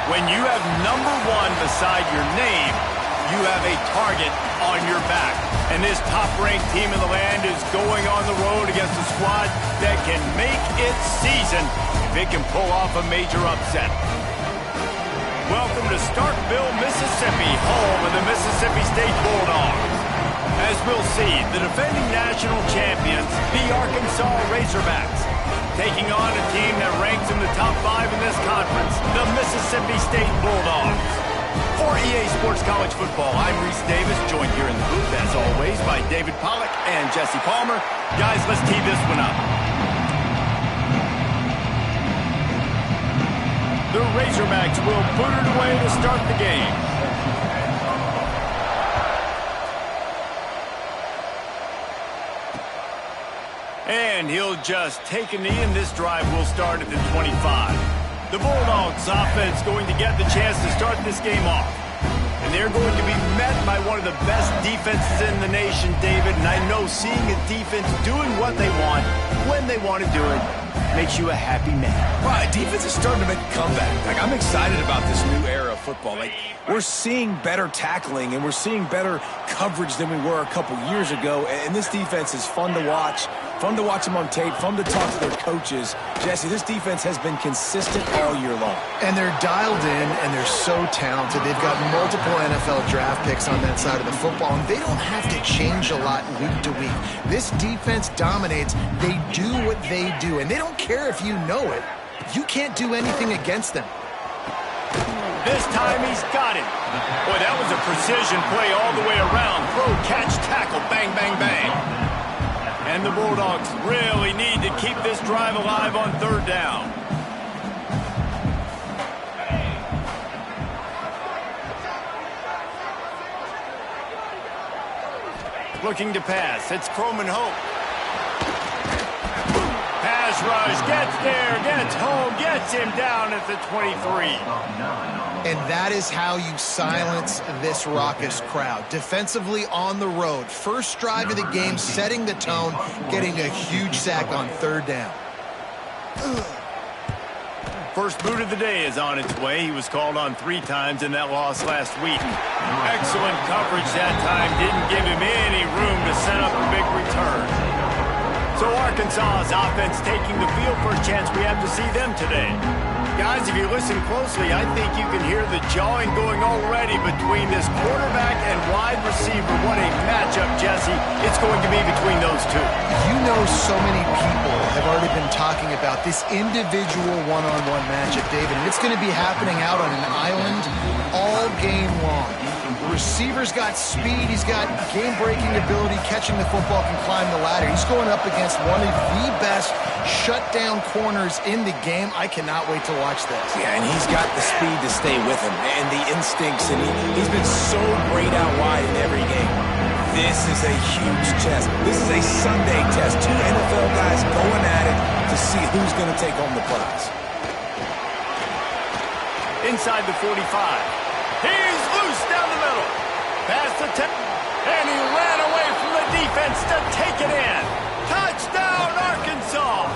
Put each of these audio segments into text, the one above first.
When you have #1 beside your name, you have a target on your back. And this top-ranked team in the land is going on the road against a squad that can make its season if it can pull off a major upset. Welcome to Starkville, Mississippi, home of the Mississippi State Bulldogs. As we'll see, the defending national champions, the Arkansas Razorbacks, taking on a team that ranks in the top 5 in this conference, the Mississippi State Bulldogs. For EA Sports College Football, I'm Reese Davis, joined here in the booth, as always, by David Pollack and Jesse Palmer. Guys, let's tee this one up. The Razorbacks will put it away to start the game. And he'll just take a knee, and this drive will start at the 25. The Bulldogs offense going to get the chance to start this game off. And they're going to be met by one of the best defenses in the nation, David. And I know seeing a defense doing what they want, when they want to do it, makes you a happy man. Right, defense is starting to make a comeback. Like, I'm excited about this new era of football. Like, we're seeing better tackling and we're seeing better coverage than we were a couple years ago. And this defense is fun to watch. Fun to watch them on tape, fun to talk to their coaches. Jesse, this defense has been consistent all year long. And they're dialed in, and they're so talented. They've got multiple NFL draft picks on that side of the football, and they don't have to change a lot week to week. This defense dominates. They do what they do, and they don't care if you know it. You can't do anything against them. This time he's got it. Boy, that was a precision play all the way around. Throw, catch, tackle, bang, bang, bang. And the Bulldogs really need to keep this drive alive on third down. Looking to pass. It's Croman Hope. Pass rush. Gets there. Gets home. Gets him down at the 23. And that is how you silence this raucous crowd. Defensively on the road. First drive of the game, setting the tone, getting a huge sack on third down. First boot of the day is on its way. He was called on 3 times in that loss last week. Excellent coverage that time. Didn't give him any room to set up a big return. So Arkansas's offense taking the field for a chance. We have to see them today. Guys, if you listen closely, I think you can hear the jawing going already between this quarterback and wide receiver. What a matchup, Jesse. It's going to be between those two. You know, so many people have already been talking about this individual one-on-one matchup, David, and it's going to be happening out on an island all game long. The receiver's got speed, he's got game-breaking ability, catching the football, can climb the ladder. He's going up against one of the best shutdown corners in the game. I cannot wait to watch this. Yeah, and he's got the speed to stay with him and the instincts, and he's been so great out wide in every game. This is a huge test. This is a Sunday test. 2 NFL guys going at it to see who's going to take home the prize. Inside the 45. He's loose down the middle. Past the 10. And he ran away from the defense to take it in. Touchdown, Arkansas.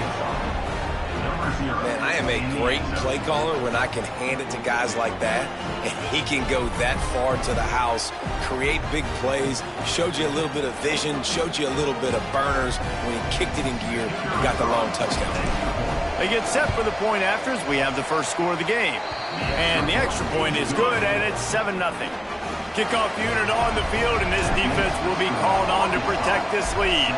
Man, I am a great play caller when I can hand it to guys like that. And he can go that far to the house, create big plays, showed you a little bit of vision, showed you a little bit of burners when he kicked it in gear and got the long touchdown. They get set for the point afters. We have the first score of the game. And the extra point is good, and it's 7-0. Kickoff unit on the field, and this defense will be called on to protect this lead.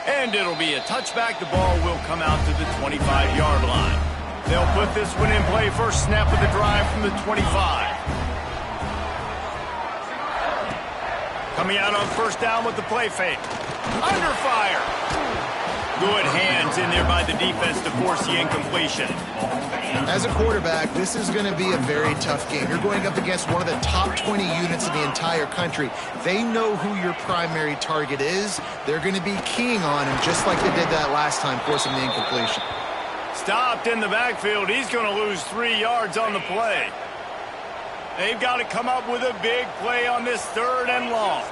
And it'll be a touchback. The ball will come out to the 25-yard line. They'll put this one in play. First snap of the drive from the 25. Coming out on first down with the play fake. Under fire. Good hands in there by the defense to force the incompletion. As a quarterback, this is going to be a very tough game. You're going up against one of the top 20 units in the entire country. They know who your primary target is. They're going to be keying on him, just like they did that last time, forcing the incompletion. Stopped in the backfield. He's going to lose 3 yards on the play. They've got to come up with a big play on this 3rd and long.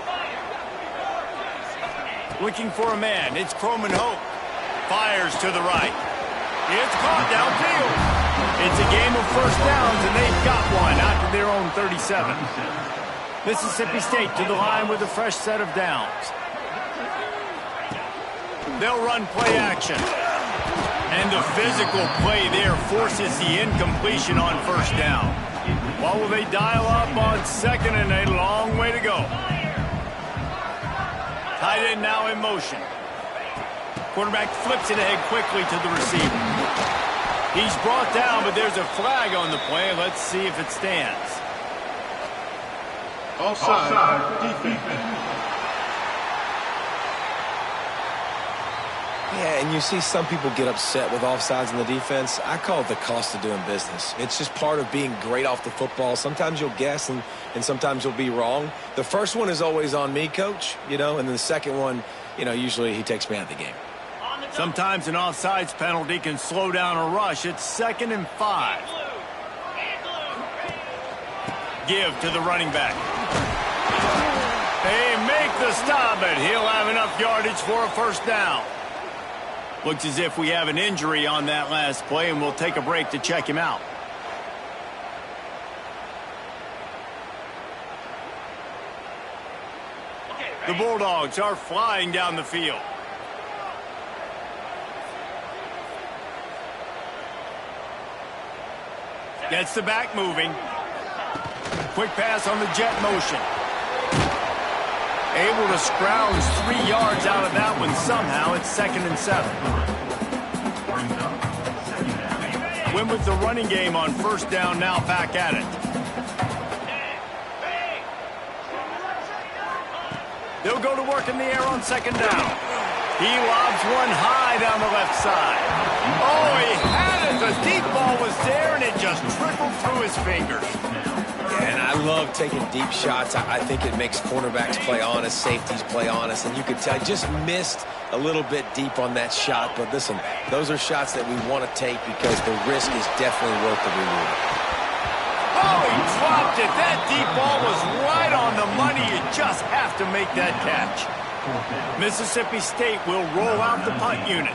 Looking for a man. It's Croman Hope. Fires to the right. It's caught downfield. It's a game of first downs, and they've got one out to their own 37. Mississippi State to the line with a fresh set of downs. They'll run play action. And the physical play there forces the incompletion on first down. What will they dial up on second, and a long way to go. Tight end now in motion. Quarterback flips it ahead quickly to the receiver. He's brought down, but there's a flag on the play. Let's see if it stands. Offside, defense. Yeah, and you see some people get upset with offsides in the defense. I call it the cost of doing business. It's just part of being great off the football. Sometimes you'll guess, and sometimes you'll be wrong. The first one is always on me, Coach, and then the second one, usually he takes me out of the game. Sometimes an offsides penalty can slow down a rush. It's 2nd and 5. Give to the running back. They make the stop, but he'll have enough yardage for a first down. Looks as if we have an injury on that last play, and we'll take a break to check him out. The Bulldogs are flying down the field. Gets the back moving. Quick pass on the jet motion. Able to scrounge 3 yards out of that one somehow. It's 2nd and 7. Win with the running game on first down, now back at it. They'll go to work in the air on 2nd down. He lobs one high down the left side. Oh, he had it. The deep ball was there, and it just trickled through his fingers. And I love taking deep shots. I think it makes cornerbacks play honest, safeties play honest, and you could tell just missed a little bit deep on that shot. But listen, those are shots that we want to take because the risk is definitely worth the reward. Oh, he dropped it. That deep ball was right on the money. You just have to make that catch. Mississippi State will roll out the punt unit.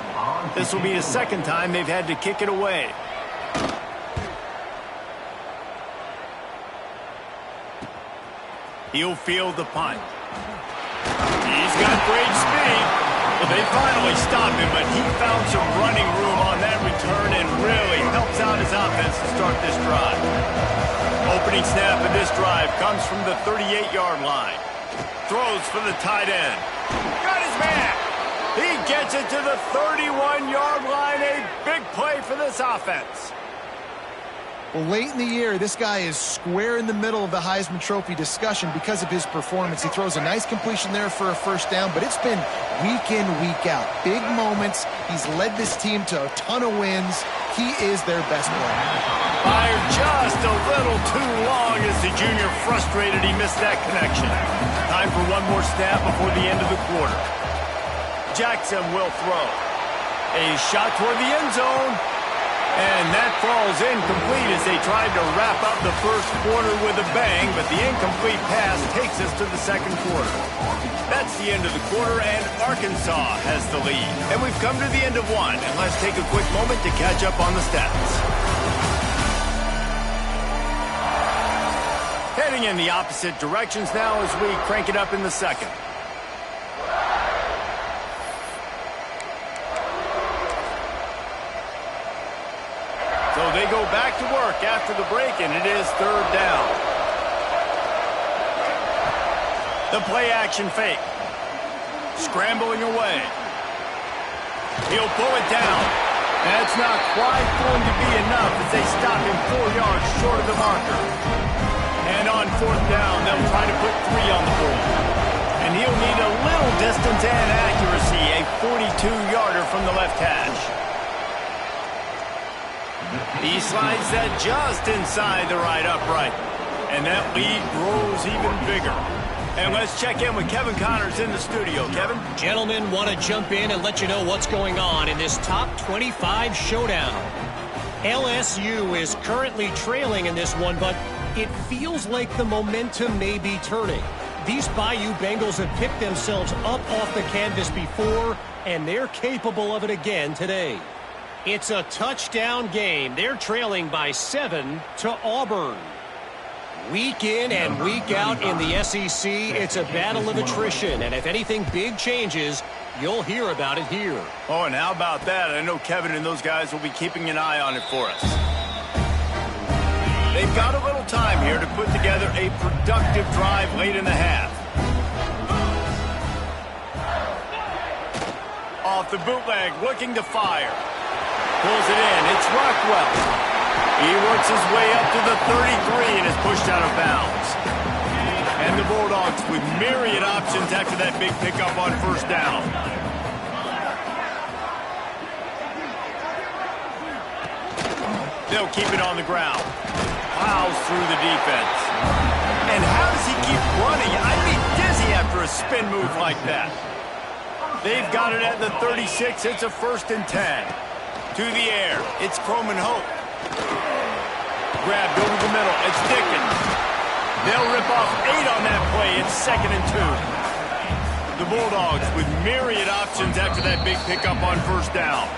This will be the 2nd time they've had to kick it away. He'll field the punt. He's got great speed. Well, they finally stopped him, but he found some running room on that return and really helps out his offense to start this drive. Opening snap of this drive comes from the 38-yard line. Throws for the tight end. Got his man. He gets it to the 31-yard line. A big play for this offense. Well, late in the year, this guy is square in the middle of the Heisman Trophy discussion because of his performance. He throws a nice completion there for a first down, but it's been week in, week out. Big moments. He's led this team to a ton of wins. He is their best player. Fired just a little too long as the junior frustrated he missed that connection. Time for one more snap before the end of the quarter. Jackson will throw. A shot toward the end zone. And that falls incomplete as they tried to wrap up the first quarter with a bang, but the incomplete pass takes us to the 2nd quarter. That's the end of the quarter, and Arkansas has the lead. And we've come to the end of one, and let's take a quick moment to catch up on the stats. Heading in the opposite directions now as we crank it up in the 2nd. So they go back to work after the break, and it is 3rd down. The play action fake. Scrambling away. He'll pull it down. That's not quite going to be enough as they stop him 4 yards short of the marker. And on 4th down, they'll try to put 3 on the board. And he'll need a little distance and accuracy, a 42-yarder from the left hash. He slides that just inside the right upright. And that lead grows even bigger. And let's check in with Kevin Connors in the studio. Kevin? Gentlemen, want to jump in and let you know what's going on in this top 25 showdown. LSU is currently trailing in this one, but it feels like the momentum may be turning. These Bayou Bengals have picked themselves up off the canvas before, and they're capable of it again today. It's a touchdown game. They're trailing by 7 to Auburn. Week in and week out in the SEC, it's a battle of attrition. And if anything big changes, you'll hear about it here. Oh, and how about that? I know Kevin and those guys will be keeping an eye on it for us. They've got a little time here to put together a productive drive late in the half. Off the bootleg, looking to fire. Pulls it in. It's Rockwell. He works his way up to the 33 and is pushed out of bounds. And the Bulldogs with myriad options after that big pickup on first down. They'll keep it on the ground. Plows through the defense. And how does he keep running? I'd be dizzy after a spin move like that. They've got it at the 36. It's a 1st and 10. To the air. It's Croman Hope. Grabbed over the middle. It's Dickens. They'll rip off 8 on that play. It's 2nd and 2. The Bulldogs with myriad options after that big pickup on first down.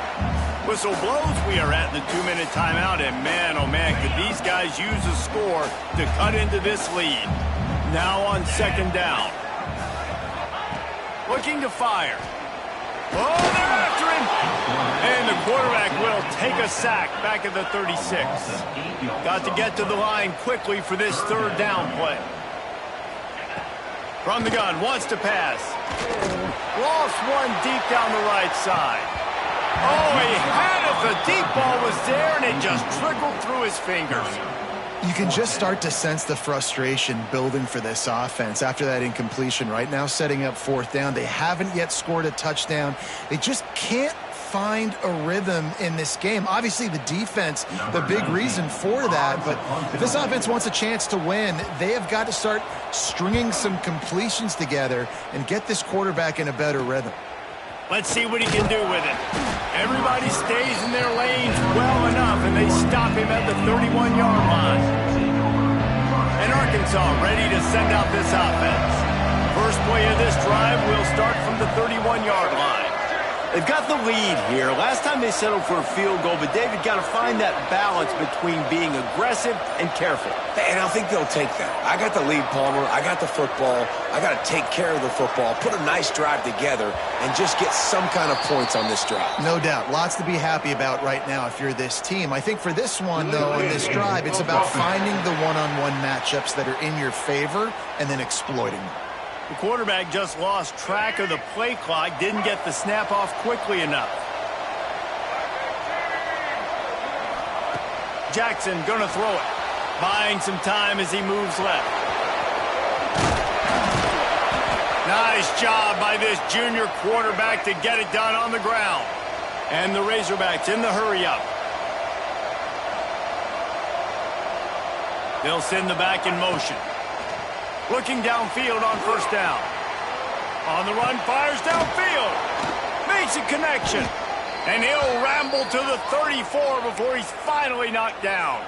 Whistle blows. We are at the 2-minute timeout. And man, oh man, could these guys use a score to cut into this lead. Now on 2nd down. Looking to fire. Oh, they're after him. And the quarterback will take a sack back at the 36. Got to get to the line quickly for this 3rd down play. From the gun, wants to pass. Lost one deep down the right side. Oh, he had it. The deep ball was there, and it just trickled through his fingers. You can just start to sense the frustration building for this offense after that incompletion. Right now, setting up 4th down. They haven't yet scored a touchdown. They just can't find a rhythm in this game. Obviously, the defense, the big reason for that. But if this offense wants a chance to win, they have got to start stringing some completions together and get this quarterback in a better rhythm. Let's see what he can do with it. Everybody stays in their lanes well enough, and they stop him at the 31-yard line. And Arkansas ready to send out this offense. First play of this drive will start from the 31-yard line. They've got the lead here. Last time they settled for a field goal, but David got to find that balance between being aggressive and careful. And I think they'll take that. I got the lead, Palmer. I got the football. I got to take care of the football, put a nice drive together, and just get some kind of points on this drive. No doubt. Lots to be happy about right now if you're this team. I think for this one, though, on this drive, it's about finding the one-on-one matchups that are in your favor and then exploiting them. The quarterback just lost track of the play clock, didn't get the snap off quickly enough. Jackson gonna throw it. Buying some time as he moves left. Nice job by this junior quarterback to get it done on the ground. And the Razorbacks in the hurry up. They'll send the back in motion. Looking downfield on first down. On the run, fires downfield. Makes a connection. And he'll ramble to the 34 before he's finally knocked down.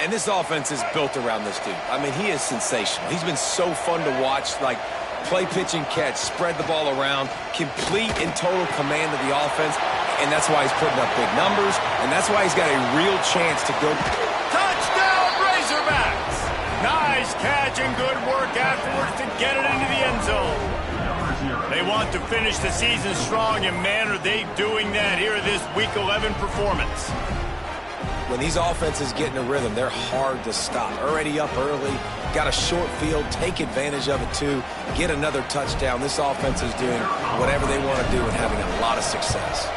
And this offense is built around this dude. I mean, he is sensational. He's been so fun to watch, like play, pitch, and catch, spread the ball around, complete and total command of the offense. And that's why he's putting up big numbers, and that's why he's got a real chance to go. Touchdown, Razorbacks! Nice catch and good work afterwards to get it into the end zone. They want to finish the season strong, and man, are they doing that here in this Week 11 performance. When these offenses get in a rhythm, they're hard to stop. Already up early, got a short field, take advantage of it too, get another touchdown. This offense is doing whatever they want to do and having a lot of success.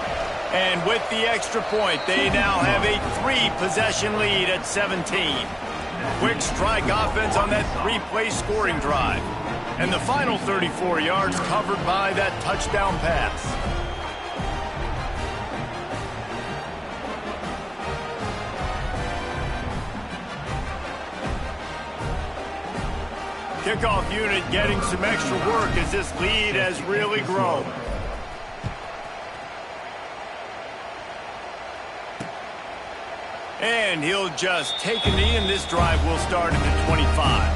And with the extra point, they now have a 3-possession lead at 17. Quick strike offense on that 3-play scoring drive. And the final 34 yards covered by that touchdown pass. Kickoff unit getting some extra work as this lead has really grown. And he'll just take a knee, and this drive will start at the 25.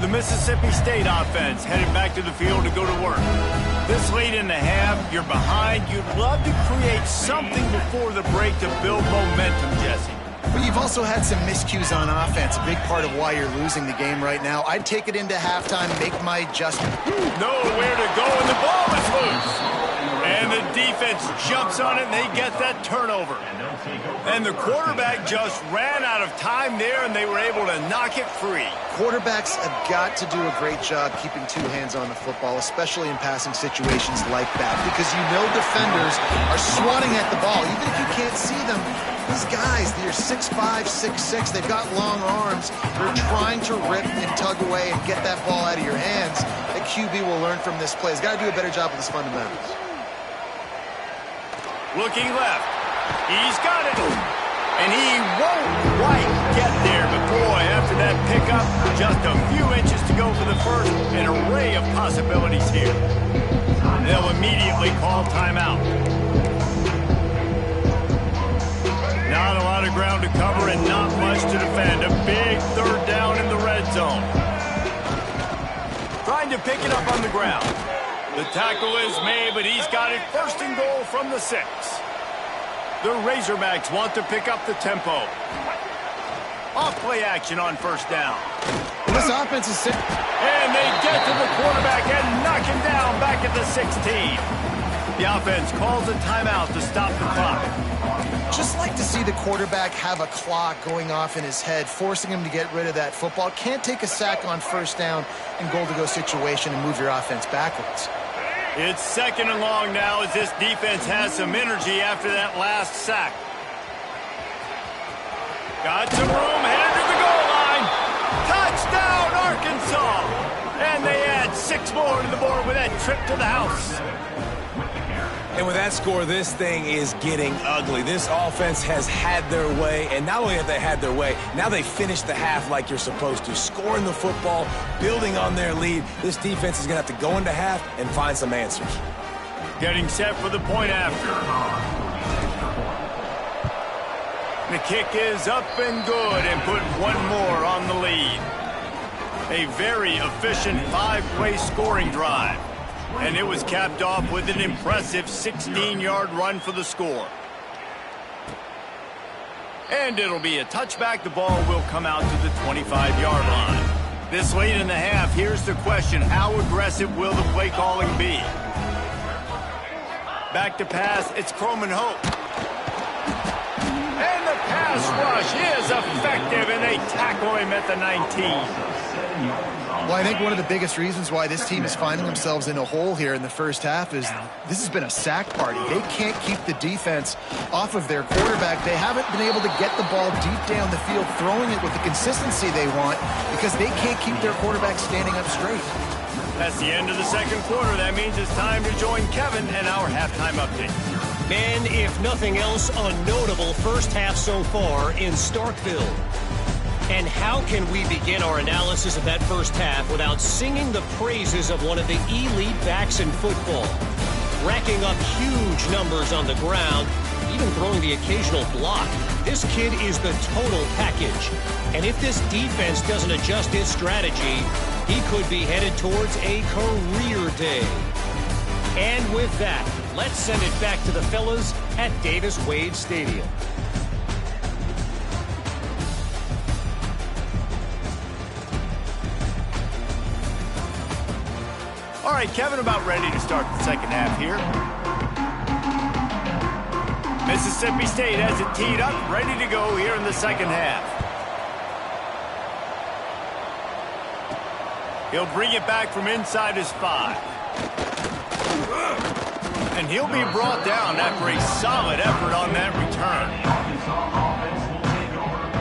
The Mississippi State offense headed back to the field to go to work. This late in the half, you're behind. You'd love to create something before the break to build momentum, Jesse. But you've also had some miscues on offense, a big part of why you're losing the game right now. I'd take it into halftime, make my adjustment. Nowhere to go, and the ball is loose. And the defense jumps on it, and they get that turnover. And the quarterback just ran out of time there, and they were able to knock it free. Quarterbacks have got to do a great job keeping two hands on the football, especially in passing situations like that, because you know defenders are swatting at the ball. Even if you can't see them, these guys, they're 6'5", 6'6", they've got long arms. They're trying to rip and tug away and get that ball out of your hands. The QB will learn from this play. He's got to do a better job with his fundamentals. Looking left. He's got it. And he won't quite get there. But boy, after that pickup, just a few inches to go for the first. An array of possibilities here. They'll immediately call timeout. Not a lot of ground to cover and not much to defend. A big third down in the red zone. Trying to pick it up on the ground. The tackle is made, but he's got it first and goal from the 6. The Razorbacks want to pick up the tempo. Off-play action on first down. This offense is sick. And they get to the quarterback and knock him down back at the 16. The offense calls a timeout to stop the clock. Just like to see the quarterback have a clock going off in his head, forcing him to get rid of that football. Can't take a sack on first down in goal-to-go situation and move your offense backwards. It's second and long now as this defense has some energy after that last sack. Got some room, headed to the goal line. Touchdown, Arkansas! And they add 6 more to the board with that trip to the house. And with that score, this thing is getting ugly. This offense has had their way, and not only have they had their way, now they finish the half like you're supposed to, scoring the football, building on their lead. This defense is going to have to go into half and find some answers. Getting set for the point after. The kick is up and good and put one more on the lead. A very efficient 5-play scoring drive. And it was capped off with an impressive 16-yard run for the score. And it'll be a touchback. The ball will come out to the 25-yard line. This late in the half, here's the question. How aggressive will the play calling be? Back to pass, it's Croman Hope. And the pass rush is effective, and they tackle him at the 19. Well, I think one of the biggest reasons why this team is finding themselves in a hole here in the first half is this has been a sack party. They can't keep the defense off of their quarterback. They haven't been able to get the ball deep down the field, throwing it with the consistency they want because they can't keep their quarterback standing up straight. That's the end of the second quarter. That means it's time to join Kevin and our halftime update. And if nothing else, a notable first half so far in Starkville. And how can we begin our analysis of that first half without singing the praises of one of the elite backs in football? Racking up huge numbers on the ground, even throwing the occasional block. This kid is the total package. And if this defense doesn't adjust its strategy, he could be headed towards a career day. And with that, let's send it back to the fellas at Davis-Wade Stadium. All right, Kevin, about ready to start the second half here. Mississippi State has it teed up, ready to go here in the second half. He'll bring it back from inside his 5. And he'll be brought down after a solid effort on that return.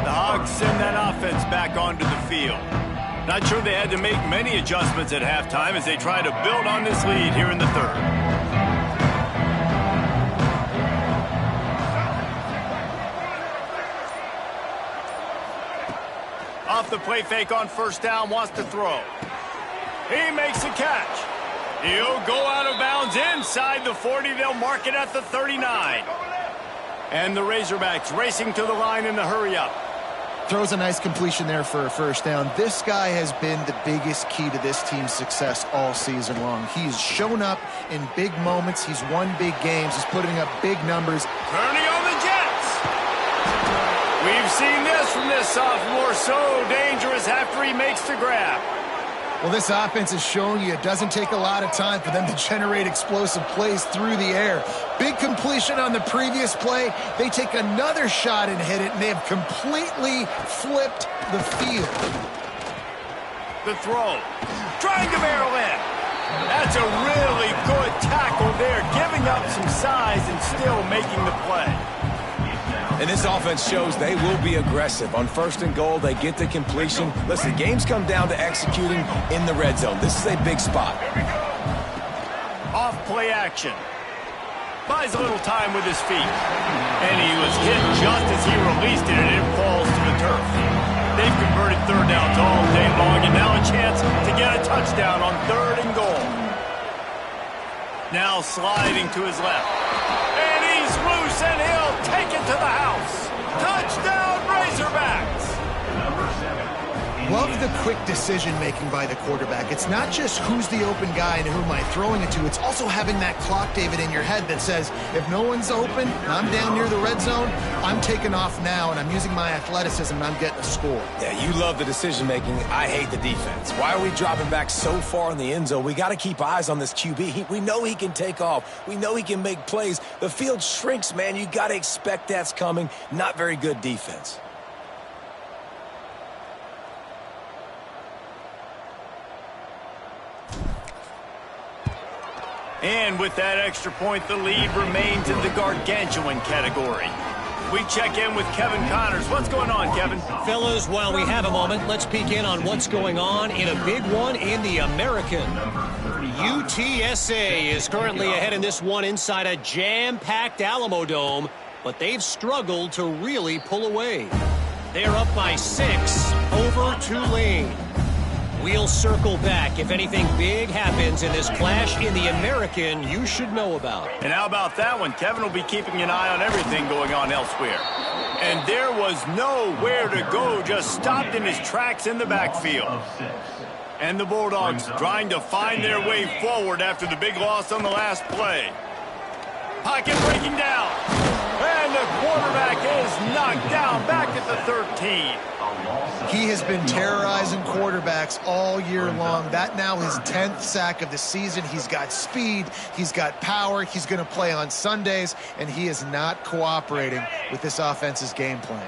The Hogs send that offense back onto the field. Not sure they had to make many adjustments at halftime as they try to build on this lead here in the third. Off the play fake on first down, wants to throw. He makes a catch. He'll go out of bounds inside the 40. They'll mark it at the 39. And the Razorbacks racing to the line in the hurry up. Throws a nice completion there for a first down. This guy has been the biggest key to this team's success all season long. He's shown up in big moments. He's won big games. He's putting up big numbers. Turning on the Jets. We've seen this from this sophomore. So dangerous after he makes the grab. Well, this offense is showing you it doesn't take a lot of time for them to generate explosive plays through the air. Big completion on the previous play. They take another shot and hit it, and they have completely flipped the field. The throw. Trying to barrel in. That's a really good tackle there, giving up some size and still making the play. And this offense shows they will be aggressive. On 1st and goal, they get the completion. Listen, games come down to executing in the red zone. This is a big spot. Off play action. Buys a little time with his feet. And he was hit just as he released it, and it falls to the turf. They've converted 3rd downs all day long, and now a chance to get a touchdown on 3rd and goal. Now sliding to his left. And he's loose, and he'll take it to the house. Touchdown, Razorbacks! Love the quick decision-making by the quarterback. It's not just who's the open guy and who am I throwing it to. It's also having that clock, David, in your head that says, if no one's open, and I'm down near the red zone, I'm taking off now, and I'm using my athleticism, and I'm getting a score. Yeah, you love the decision-making. I hate the defense. Why are we dropping back so far in the end zone? We got to keep eyes on this QB. We know he can take off. We know he can make plays. The field shrinks, man. You got to expect that's coming. Not very good defense. And with that extra point, the lead remains in the gargantuan category. We check in with Kevin Connors. What's going on, Kevin? Fellas, while we have a moment, let's peek in on what's going on in a big one in the American. UTSA is currently ahead in this one inside a jam-packed Alamo Dome, but they've struggled to really pull away. They're up by 6 over Tulane. We'll circle back if anything big happens in this clash in the American you should know about. And how about that one? Kevin will be keeping an eye on everything going on elsewhere. And there was nowhere to go, just stopped in his tracks in the backfield. And the Bulldogs trying to find their way forward after the big loss on the last play. Pocket breaking down. And the quarterback is knocked down back at the 13. He has been terrorizing quarterbacks all year long. That now his 10th sack of the season. He's got speed. He's got power. He's going to play on Sundays, and he is not cooperating with this offense's game plan.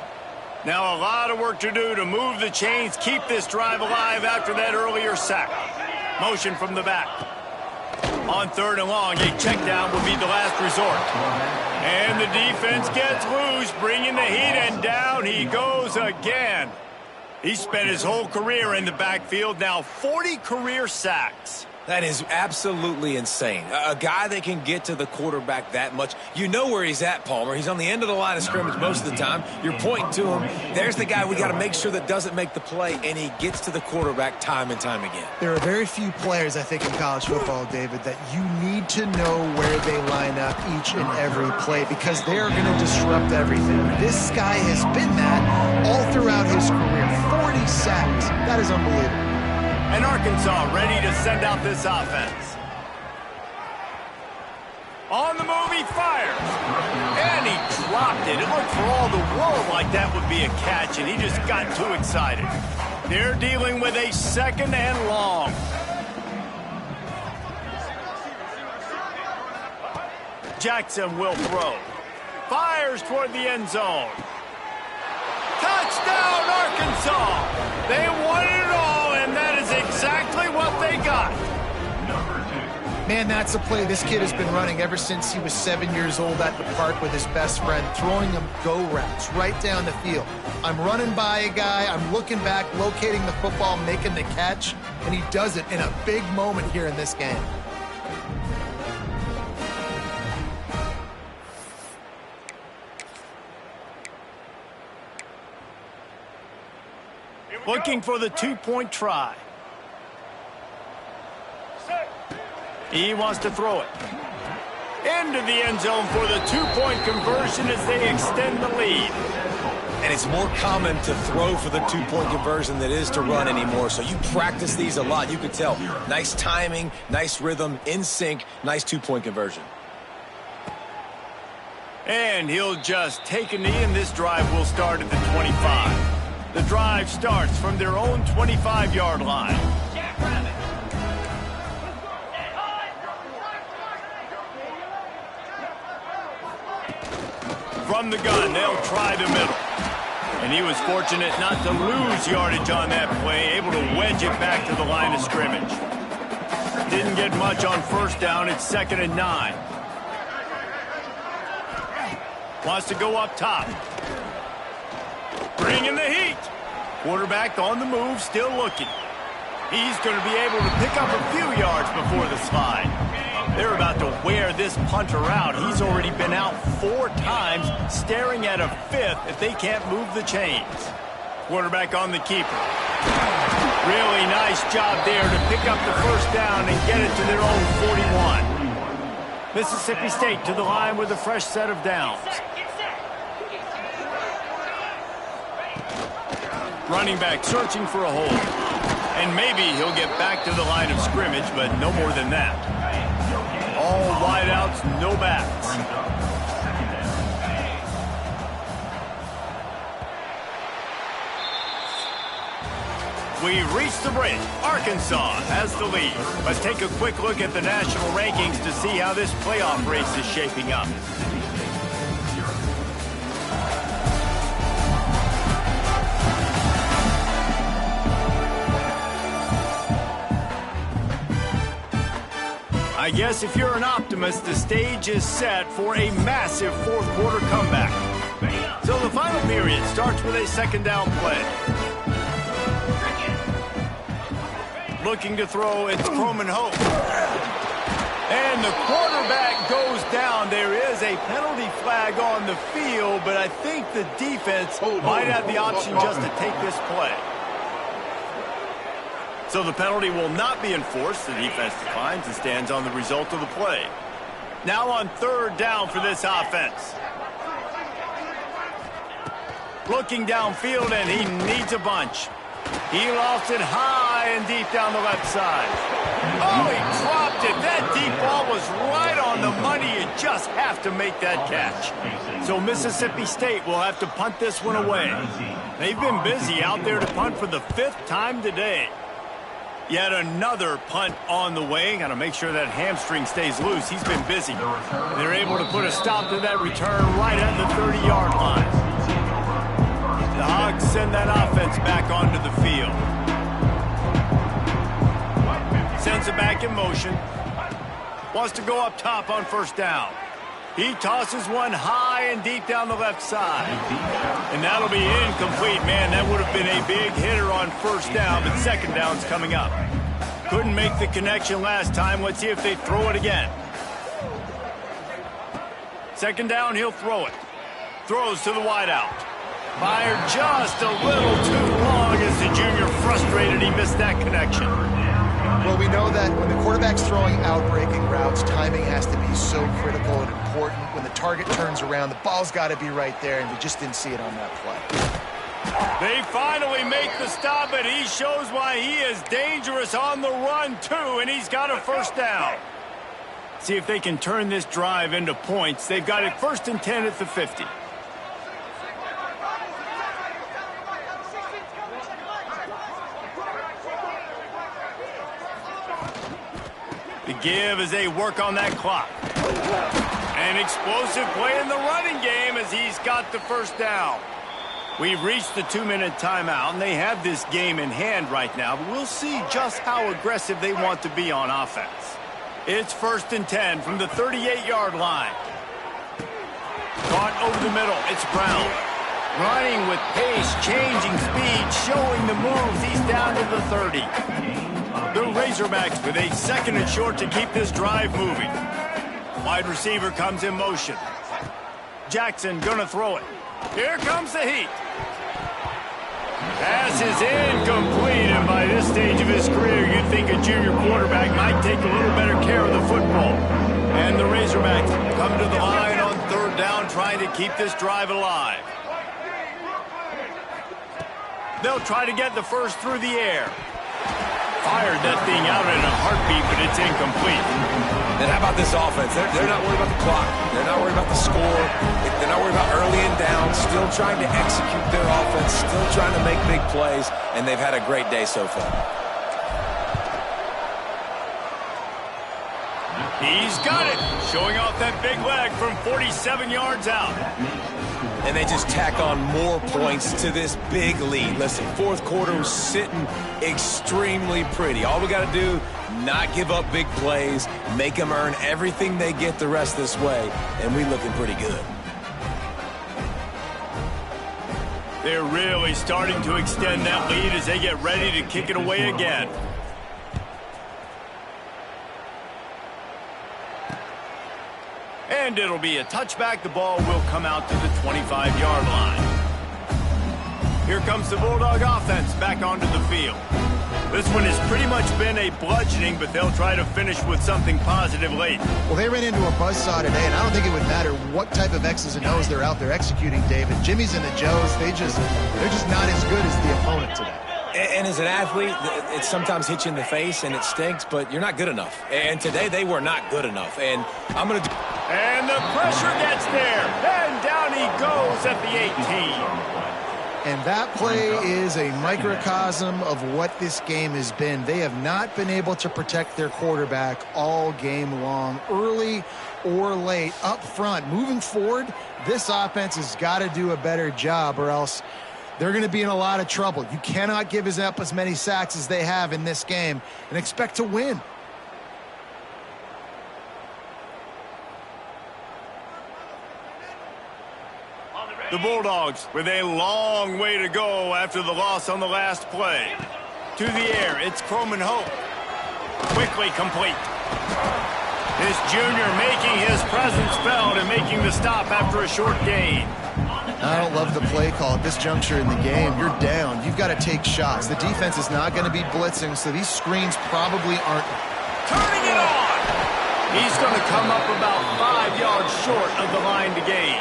Now a lot of work to do to move the chains, keep this drive alive after that earlier sack. Motion from the back. On 3rd and long, a check down will be the last resort. And the defense gets loose, bringing the heat, and down he goes again. He spent his whole career in the backfield, now 40 career sacks. That is absolutely insane. A guy that can get to the quarterback that much. You know where he's at, Palmer. He's on the end of the line of scrimmage most of the time. You're pointing to him. There's the guy we got to make sure that doesn't make the play, and he gets to the quarterback time and time again. There are very few players, I think, in college football, David, that you need to know where they line up each and every play because they are going to disrupt everything. This guy has been that all throughout his career. 40 sacks. That is unbelievable. And Arkansas ready to send out this offense. On the move, he fires. And he dropped it. It looked for all the world like that would be a catch, and he just got too excited. They're dealing with a 2nd and long. Jackson will throw. Fires toward the end zone. Touchdown, Arkansas! They won it all, and that is exactly what they got. Man, that's a play this kid has been running ever since he was 7 years old at the park with his best friend, throwing him go routes right down the field. I'm running by a guy, I'm looking back, locating the football, making the catch, and he does it in a big moment here in this game. Looking for the 2-point try. He wants to throw it. Into the end zone for the 2-point conversion as they extend the lead. And it's more common to throw for the two-point conversion than it is to run anymore. So you practice these a lot. You could tell. Nice timing, nice rhythm, in sync, nice two-point conversion. And he'll just take a knee, and this drive will start at the 25. The drive starts from their own 25-yard line. From the gun, they'll try the middle. And he was fortunate not to lose yardage on that play, able to wedge it back to the line of scrimmage. Didn't get much on first down. It's 2nd and 9. Wants to go up top. Bringing the heat. Quarterback on the move, still looking. He's going to be able to pick up a few yards before the slide. They're about to wear this punter out. He's already been out 4 times, staring at a 5th if they can't move the chains. Quarterback on the keeper. Really nice job there to pick up the first down and get it to their own 41. Mississippi State to the line with a fresh set of downs. Running back searching for a hole. And maybe he'll get back to the line of scrimmage, but no more than that. All wideouts, no backs. We reached the break. Arkansas has the lead. Let's take a quick look at the national rankings to see how this playoff race is shaping up. I guess if you're an optimist, the stage is set for a massive fourth-quarter comeback. So the final period starts with a 2nd down play. Looking to throw, it's Croman Hope. And the quarterback goes down. There is a penalty flag on the field, but I think the defense might have the option just to take this play. So the penalty will not be enforced. The defense declines and stands on the result of the play. Now on 3rd down for this offense. Looking downfield, and he needs a bunch. He lost it high and deep down the left side. Oh, he dropped it. That deep ball was right on the money. You just have to make that catch. So Mississippi State will have to punt this one away. They've been busy out there to punt for the 5th time today. Yet another punt on the way. Got to make sure that hamstring stays loose. He's been busy. And they're able to put a stop to that return right at the 30-yard line. The Hogs send that offense back onto the field. Sends it back in motion. Wants to go up top on 1st down. He tosses one high and deep down the left side. And that'll be incomplete. Man, that would have been a big hitter on 1st down, but 2nd down's coming up. Couldn't make the connection last time. Let's see if they throw it again. 2nd down, he'll throw it. Throws to the wideout. Fired just a little too long as the junior frustrated. He missed that connection. Well, we know that when the quarterback's throwing out-breaking routes, timing has to be so critical and important. When the target turns around, the ball's got to be right there, and we just didn't see it on that play. They finally make the stop, and he shows why he is dangerous on the run, too, and he's got a 1st down. See if they can turn this drive into points. They've got it 1st and 10 at the 50. The give as they work on that clock. An explosive play in the running game as he's got the 1st down. We've reached the 2-minute timeout, and they have this game in hand right now, but we'll see just how aggressive they want to be on offense. It's 1st and 10 from the 38-yard line. Caught over the middle. It's Brown. Running with pace, changing speed, showing the moves. He's down to the 30. The Razorbacks with a 2nd and short to keep this drive moving. Wide receiver comes in motion. Jackson gonna throw it. Here comes the heat. Pass is incomplete, and by this stage of his career, you'd think a junior quarterback might take a little better care of the football. And the Razorbacks come to the line on 3rd down, trying to keep this drive alive. They'll try to get the first through the air. Fired that thing out in a heartbeat, but it's incomplete. And how about this offense? They're not worried about the clock. They're not worried about the score. They're not worried about early and down. Still trying to execute their offense. Still trying to make big plays. And they've had a great day so far. He's got it. Showing off that big leg from 47 yards out. And they just tack on more points to this big lead. Listen, fourth quarter was sitting extremely pretty. All we got to do, not give up big plays, make them earn everything they get the rest this way, and we looking pretty good. They're really starting to extend that lead as they get ready to kick it away again. And it'll be a touchback. The ball will come out to the 25-yard line. Here comes the Bulldog offense back onto the field. This one has pretty much been a bludgeoning, but they'll try to finish with something positive late. Well, they ran into a buzzsaw today, and I don't think it would matter what type of X's and O's they're out there executing, David. Jimmy's and the Joes, they're just not as good as the opponent today. And as an athlete, it sometimes hits you in the face, and it stinks, but you're not good enough. And today, they were not good enough. And I'm going to... And the pressure gets there. And down he goes at the 18. And that play is a microcosm of what this game has been. They have not been able to protect their quarterback all game long, early or late, up front. Moving forward, this offense has got to do a better job, or else they're going to be in a lot of trouble. You cannot give up as many sacks as they have in this game and expect to win. The Bulldogs with a long way to go after the loss on the last play. To the air, it's Croman Hope. Quickly complete. This junior making his presence felt and making the stop after a short gain. I don't love the play call at this juncture in the game. You're down. You've got to take shots. The defense is not going to be blitzing, so these screens probably aren't. Turning it on! He's going to come up about 5 yards short of the line to gain.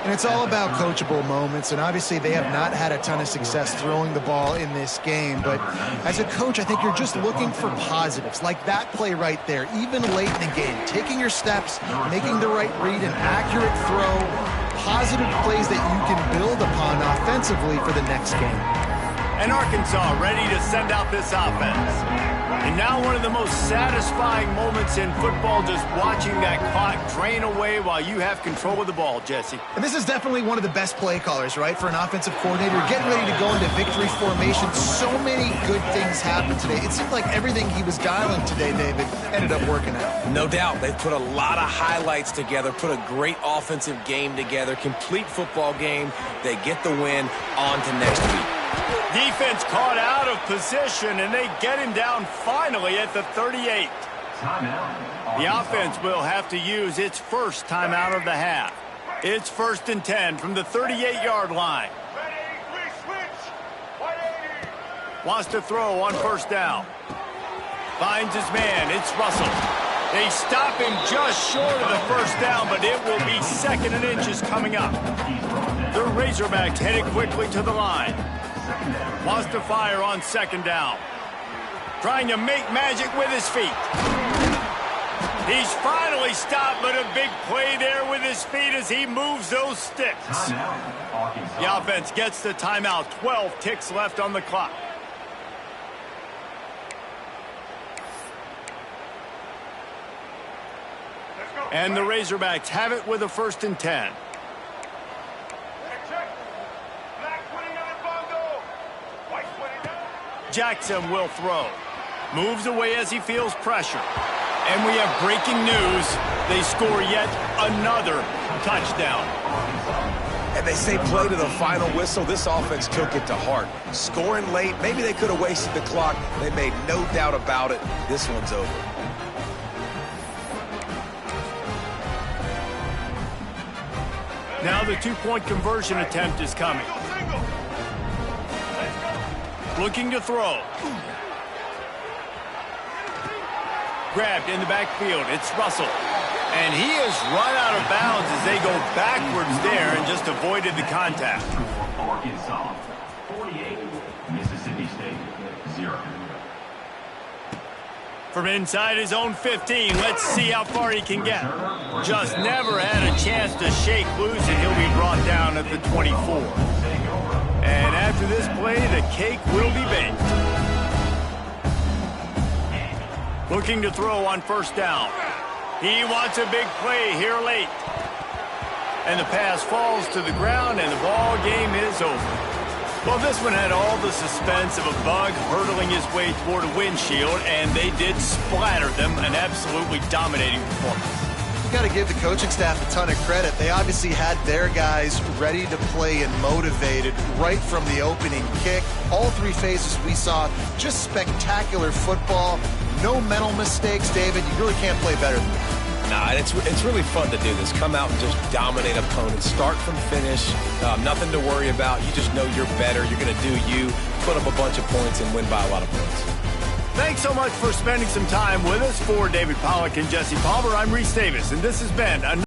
And it's all about coachable moments, and obviously they have not had a ton of success throwing the ball in this game. But as a coach, I think you're just looking for positives, like that play right there, even late in the game. Taking your steps, making the right read, an accurate throw, positive plays that you can build upon offensively for the next game. And Arkansas ready to send out this offense. And now one of the most satisfying moments in football, just watching that clock drain away while you have control of the ball, Jesse. And this is definitely one of the best play callers, right, for an offensive coordinator. Getting ready to go into victory formation. So many good things happened today. It seemed like everything he was dialing today, David, ended up working out. No doubt. They've put a lot of highlights together, put a great offensive game together, complete football game. They get the win. On to next week. Defense caught out of position, and they get him down finally at the 38. The offense will have to use its first timeout of the half. It's 1st and 10 from the 38-yard line. Wants to throw on 1st down. Finds his man. It's Russell. They stop him just short of the 1st down, but it will be 2nd and inches coming up. The Razorbacks headed quickly to the line. Wants to fire on 2nd down. Trying to make magic with his feet. He's finally stopped, but a big play there with his feet as he moves those sticks. The offense gets the timeout. 12 ticks left on the clock. And the Razorbacks have it with a 1st and 10. Jackson will throw. Moves away as he feels pressure. And we have breaking news. They score yet another touchdown. And they say play to the final whistle. This offense took it to heart. Scoring late, maybe they could have wasted the clock. They made no doubt about it. This one's over. Now the 2-point conversion attempt is coming. Looking to throw. Grabbed in the backfield. It's Russell. And he is run out of bounds as they go backwards there and just avoided the contact. 48, Mississippi State, 0. From inside his own 15, let's see how far he can get. Just never had a chance to shake loose, and he'll be brought down at the 24. And after this play, the cake will be baked. Looking to throw on first down. He wants a big play here late. And the pass falls to the ground, and the ball game is over. Well, this one had all the suspense of a bug hurtling his way toward a windshield, and they did splatter them, an absolutely dominating performance. You got to give the coaching staff a ton of credit. They obviously had their guys ready to play and motivated right from the opening kick. All three phases we saw, just spectacular football. No mental mistakes, David. You really can't play better than that. Nah, and it's really fun to do this. Come out and just dominate opponents. Start from finish. Nothing to worry about. You just know you're better. You're going to do you, put up a bunch of points, and win by a lot of points. Thanks so much for spending some time with us. For David Pollack and Jesse Palmer, I'm Reese Davis, and this has been another